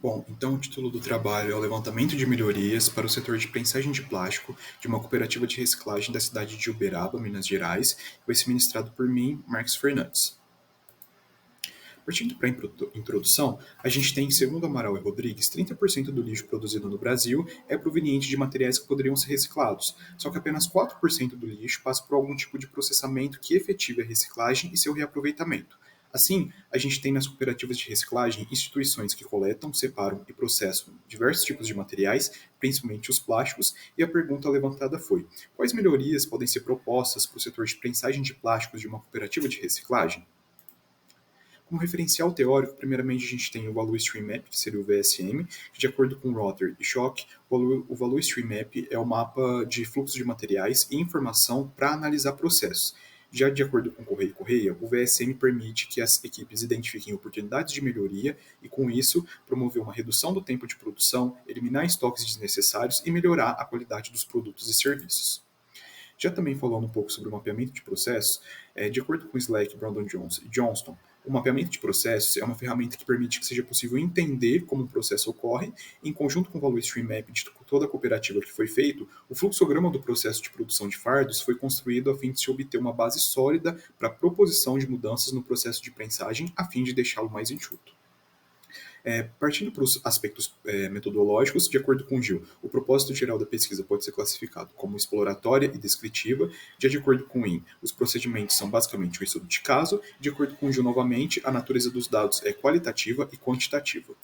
Bom, então o título do trabalho é o levantamento de melhorias para o setor de prensagem de plástico de uma cooperativa de reciclagem da cidade de Uberaba, Minas Gerais, e vai ser ministrado por mim, Marcos Fernandes. Partindo para a introdução, a gente tem, segundo Amaral e Rodrigues, 30% do lixo produzido no Brasil é proveniente de materiais que poderiam ser reciclados, só que apenas 4% do lixo passa por algum tipo de processamento que efetive a reciclagem e seu reaproveitamento. Assim, a gente tem nas cooperativas de reciclagem instituições que coletam, separam e processam diversos tipos de materiais, principalmente os plásticos, e a pergunta levantada foi: quais melhorias podem ser propostas para o setor de prensagem de plásticos de uma cooperativa de reciclagem? Como referencial teórico, primeiramente a gente tem o Value Stream Map, que seria o VSM, que de acordo com Rotter e Schock, o Value Stream Map é o mapa de fluxo de materiais e informação para analisar processos. Já de acordo com Correia e Correia, o VSM permite que as equipes identifiquem oportunidades de melhoria e, com isso, promover uma redução do tempo de produção, eliminar estoques desnecessários e melhorar a qualidade dos produtos e serviços. Já também falando um pouco sobre o mapeamento de processos, de acordo com Slack, Brandon Jones e Johnston, o mapeamento de processos é uma ferramenta que permite que seja possível entender como um processo ocorre, em conjunto com o Value Stream Map de toda a cooperativa que foi feito, o fluxograma do processo de produção de fardos foi construído a fim de se obter uma base sólida para a proposição de mudanças no processo de prensagem, a fim de deixá-lo mais enxuto. Partindo para os aspectos metodológicos, de acordo com o Gil, o propósito geral da pesquisa pode ser classificado como exploratória e descritiva. De acordo com o IN, os procedimentos são basicamente um estudo de caso. De acordo com o Gil, novamente, a natureza dos dados é qualitativa e quantitativa.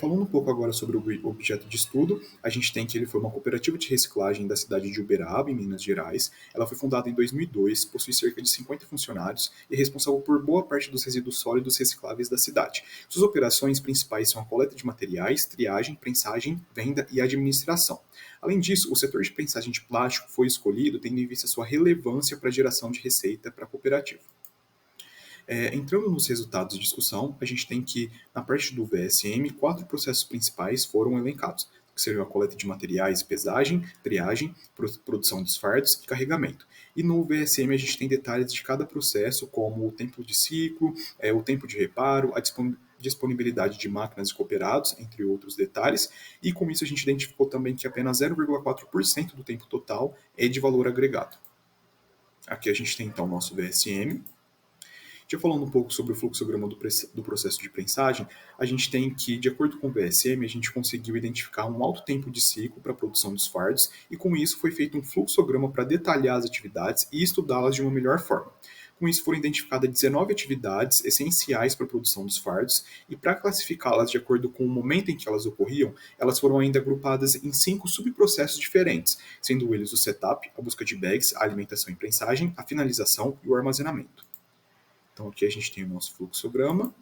Falando um pouco agora sobre o objeto de estudo, a gente tem que ele foi uma cooperativa de reciclagem da cidade de Uberaba, em Minas Gerais. Ela foi fundada em 2002, possui cerca de 50 funcionários e é responsável por boa parte dos resíduos sólidos recicláveis da cidade. Suas operações principais são a coleta de materiais, triagem, prensagem, venda e administração. Além disso, o setor de prensagem de plástico foi escolhido tendo em vista sua relevância para a geração de receita para a cooperativa. Entrando nos resultados de discussão, a gente tem que, na parte do VSM, 4 processos principais foram elencados, que seriam a coleta de materiais, pesagem, triagem, produção dos fardos e carregamento. E no VSM a gente tem detalhes de cada processo, como o tempo de ciclo, o tempo de reparo, a disponibilidade de máquinas e cooperados, entre outros detalhes, e com isso a gente identificou também que apenas 0,4% do tempo total é de valor agregado. Aqui a gente tem então o nosso VSM. Já falando um pouco sobre o fluxograma do processo de prensagem, a gente tem que, de acordo com o VSM, a gente conseguiu identificar um alto tempo de ciclo para a produção dos fardos, e com isso foi feito um fluxograma para detalhar as atividades e estudá-las de uma melhor forma. Com isso foram identificadas 19 atividades essenciais para a produção dos fardos, e para classificá-las de acordo com o momento em que elas ocorriam, elas foram ainda agrupadas em 5 subprocessos diferentes, sendo eles o setup, a busca de bags, a alimentação e prensagem, a finalização e o armazenamento. Então aqui a gente tem o nosso fluxograma.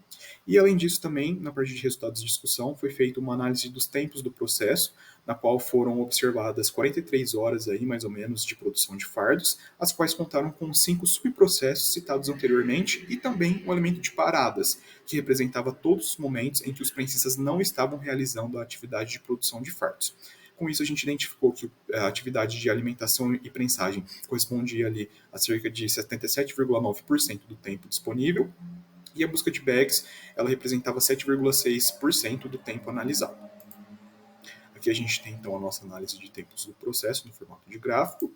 E além disso também, na parte de resultados de discussão, foi feita uma análise dos tempos do processo, na qual foram observadas 43 horas aí, mais ou menos, de produção de fardos, as quais contaram com 5 subprocessos citados anteriormente e também um elemento de paradas, que representava todos os momentos em que os prensistas não estavam realizando a atividade de produção de fardos. Com isso, a gente identificou que a atividade de alimentação e prensagem correspondia ali a cerca de 77,9% do tempo disponível, e a busca de bags ela representava 7,6% do tempo analisado. Aqui a gente tem então a nossa análise de tempos do processo no formato de gráfico.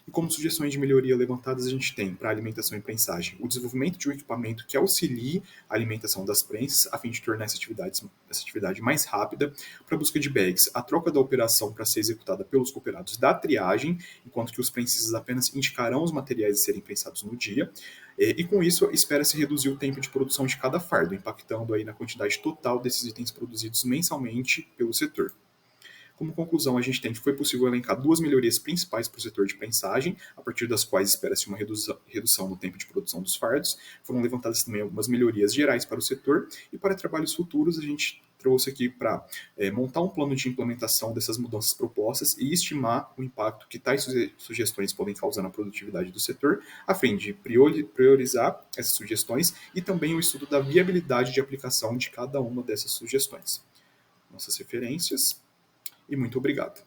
E como sugestões de melhoria levantadas, a gente tem para alimentação e prensagem o desenvolvimento de um equipamento que auxilie a alimentação das prensas, a fim de tornar essa atividade mais rápida. Para a busca de bags, a troca da operação para ser executada pelos cooperados da triagem, enquanto que os prensistas apenas indicarão os materiais a serem prensados no dia. E com isso, espera-se reduzir o tempo de produção de cada fardo, impactando aí na quantidade total desses itens produzidos mensalmente pelo setor. Como conclusão, a gente tem que foi possível elencar 2 melhorias principais para o setor de prensagem, a partir das quais espera-se uma redução no tempo de produção dos fardos. Foram levantadas também algumas melhorias gerais para o setor, e para trabalhos futuros a gente trouxe aqui para montar um plano de implementação dessas mudanças propostas e estimar o impacto que tais sugestões podem causar na produtividade do setor, a fim de priorizar essas sugestões e também o estudo da viabilidade de aplicação de cada uma dessas sugestões. Nossas referências. E muito obrigado.